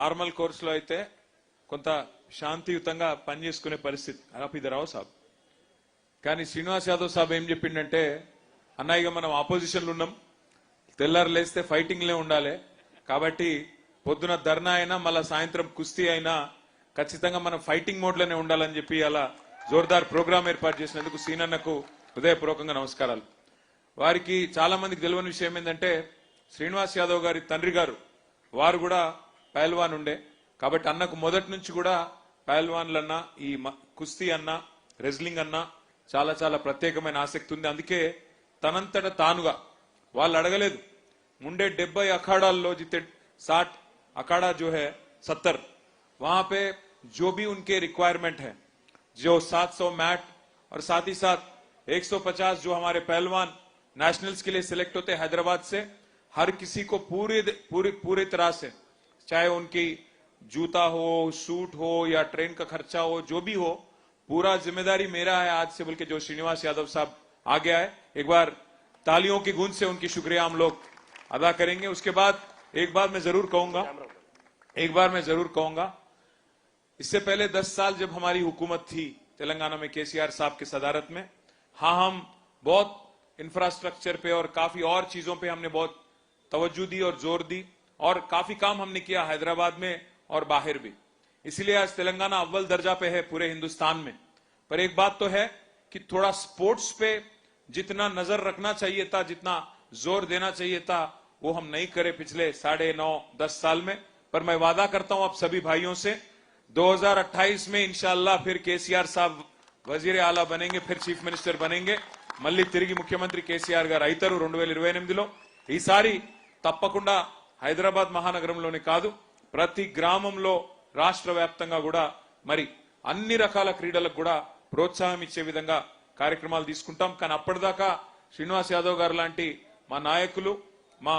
Normal కోర్సులో అయితే కొంత శాంతియుతంగా పనిచేసుకునే పరిస్థితి आप इधर आओ साहब కానీ శ్రీనివాస్ యాదవ్ సాబ్ ఏం చెప్పిండంటే అన్నయ్యగా మనం ఆపోజిషన్లో ఉన్నాం తెల్లారు లేస్తే ఫైటింగ్లే ఉండాలి కాబట్టి పొద్దున ధర్నా అయినా మళ్ళా సాయంత్రం కుస్తీ అయినా ఖచ్చితంగా మనం ఫైటింగ్ మోడ్ లోనే ఉండాలని చెప్పి అలా జోర్దార్ ప్రోగ్రామ్ ఏర్పాటు చేసినందుకు సీనన్నకు హృదయపూర్వకంగా నమస్కారాలు వారికి చాలా మందికి తెలియని విషయం ఏంటంటే శ్రీనివాస్ యాదవ్ గారి తండ్రి గారు వారు కూడా పహల్వాన్ ఉండే కాబట్టి అన్నకు మొదటి నుంచి కూడా పహల్వాన్లన్నా ఈ కుస్తీ అన్నా రెజ్లింగ్ అన్నా చాలా చాలా ప్రత్యేకమైన ఆసక్తి ఉంది అందుకే తనంతట తానుగా వాళ్ళు అడగలేదు ముండే 70 अखाड़ाల్లో जितने 60 अखाड़ा जो है 70 वहां पे जो भी उनके रिक्वायरमेंट है जो 700 मैट और साथ ही साथ 150 जो हमारे पहलवान नेशनल्स के लिए सिलेक्ट होते हैं हैदराबाद से हर किसी को पूरी तरह से चाहे उनकी जूता हो सूट हो या ट्रेन का खर्चा हो जो भी हो पूरा जिम्मेदारी मेरा है आज से बोल के जो श्रीनिवास यादव साहब आ गया है एक बार तालियों की गूंज से उनकी शुक्रिया हम लोग अदा करेंगे उसके बाद एक बार मैं जरूर कहूंगा इससे पहले 10 साल जब हमारी हुकूमत थी तेलंगाना में केसीआर साहब की सदारत में हाँ हम बहुत इंफ्रास्ट्रक्चर पे और काफी और चीजों पे हमने बहुत तवज्जो दी और जोर दी और काफी काम हमने किया हैदराबाद में और बाहर भी इसलिए आज तेलंगाना अव्वल दर्जा पे है पूरे हिंदुस्तान में पर एक बात तो है कि थोड़ा स्पोर्ट्स पे जितना नजर रखना चाहिए था जितना जोर देना चाहिए था वो हम नहीं करे पिछले 9.5-10 साल में पर मैं वादा करता हूं आप सभी भाइयों से 2028 में इंशाअल्लाह फिर केसीआर साहब वजीर आला बनेंगे फिर चीफ मिनिस्टर बनेंगे మళ్ళీ తిరిగి ముఖ్యమంత్రి కేసీఆర్ గారు అయితారు 2028లో ఈసారి తప్పకుండా హైదరాబాద్ మహానగరంలోనే కాదు ప్రతి గ్రామంలో రాష్ట్ర వ్యాప్తంగా కూడా మరి అన్ని రకాల క్రీడలకు కూడా ప్రోత్సాహం ఇచ్చే విధంగా కార్యక్రమాలు తీసుకుంటాం కానీ అప్పటిదాకా శ్రీనివాస్ యాదవ్ గారు లాంటి మా నాయకులు మా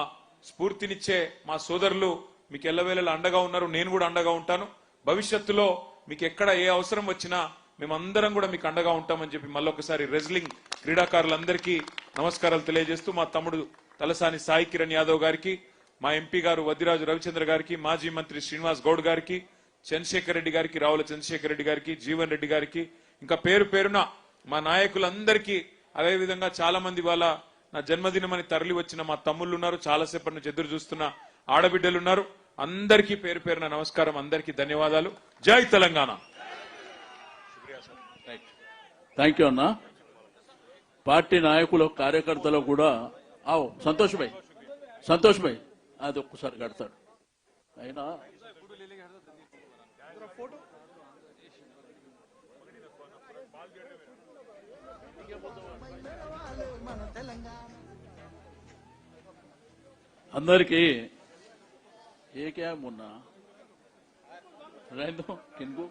స్ఫూర్తినిచ్చే మా సోదరులు మీకు ఎల్లవేళలా అండగా ఉన్నారు నేను కూడా అండగా ఉంటాను భవిష్యత్తులో మీకు ఎక్కడ ఏ అవసరం వచ్చినా మేమందరం కూడా మీకు అండగా ఉంటామని చెప్పి మళ్ళొకసారి రెజ్లింగ్ క్రీడాకారులందరికీ నమస్కారాలు తెలియజేస్తూ మా తమ్ముడు తలసాని సాయి కిరణ్ యాదవ్ గారికి మా ఎంపీ గారు వద్దిరాజు రవిచంద్ర గారికి మాజీ మంత్రి శ్రీనివాస్ గౌడ్ గారికి చంద్రశేఖర్ రెడ్డి గారికి రావుల చంద్రశేఖర్ రెడ్డి గారికి జీవన్ రెడ్డి గారికి ఇంకా పేరు పేరున మా నాయకులందరికీ అదే విధంగా చాలా మంది వాళ్ళ నా జన్మదినమని తరలి వచ్చిన మా తమ్ముళ్ళు ఉన్నారు చాలాసేపటి నుంచి ఎదురు చూస్తున్న ఆడబిడ్డలు ఉన్నారు అందరికీ పేరు పేరున నమస్కారం అందరికీ ధన్యవాదాలు జై తెలంగాణ థ్యాంక్ యూ అన్న పార్టీ నాయకులు కార్యకర్తలు కూడా సంతోష్ భాయ్ అది ఒక్కసారి కడతాడు అయినా అందరికీ ఏ క్యా మున్నా రైందో కిన్కు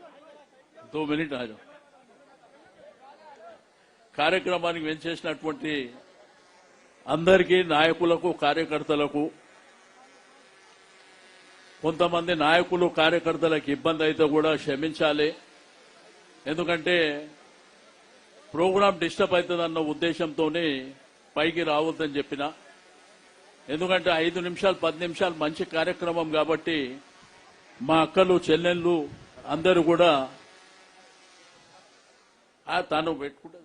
2 మినిట్ ఆజో కార్యక్రమానికి వెంచేసినటువంటి అందరికీ నాయకులకు కార్యకర్తలకు కొంతమంది నాయకులు కార్యకర్తలకు ఇబ్బంది అయితే కూడా క్షమించాలి ఎందుకంటే ప్రోగ్రాం డిస్టర్బ్ అవుతుందన్న ఉద్దేశంతోనే పైకి రావద్దని చెప్పిన ఎందుకంటే 5 నిమిషాలు 10 నిమిషాలు మంచి కార్యక్రమం కాబట్టి మా అక్కలు చెల్లెళ్ళు అందరూ కూడా తాను పెట్టుకుంటే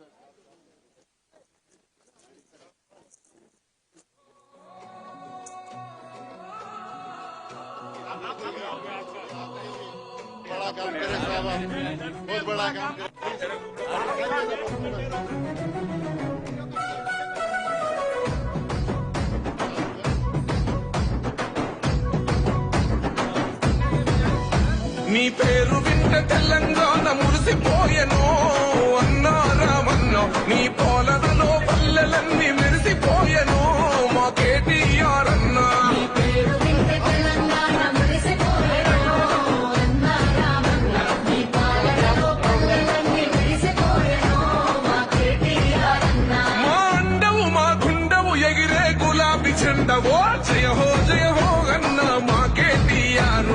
बड़ा काम करे साहब बहुत बड़ा काम करे నీ పేరు వింట తెలంగాణ మురిసిపోయెను అన్నా రామన్నో నీ పోలనలో పల్లెలన్నీ మెరిసిపోయెను మా కేటీఆర్ అన్నా చెండవో జయ హో అన్నా మా కేటీఆర్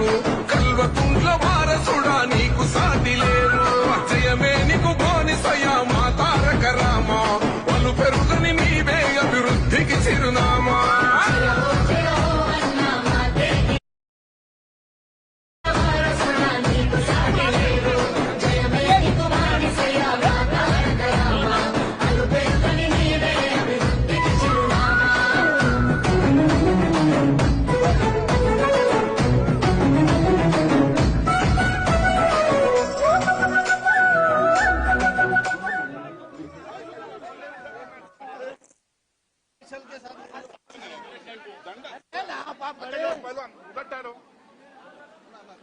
కల్వకుంట్ల వారసుడా నీకు సాటి లేరు జయమే నీకు గోని సయా మా తారక రామ పలు పెరుగని నీవే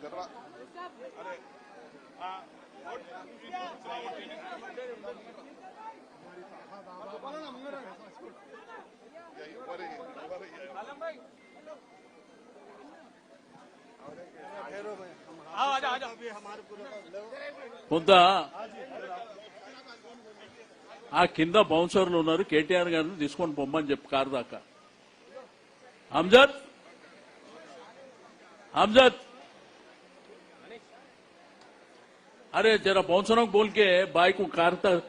जरा కొంత ఆ కింద బౌన్సర్లు ఉన్నారు, కేటీఆర్ గారిని తీసుకొని పొమ్మని చెప్పి కారు దాకా. అమ్జద్ అమ్జద్ अरे जरा बाउंसरों को बोल के बाइक को कार तक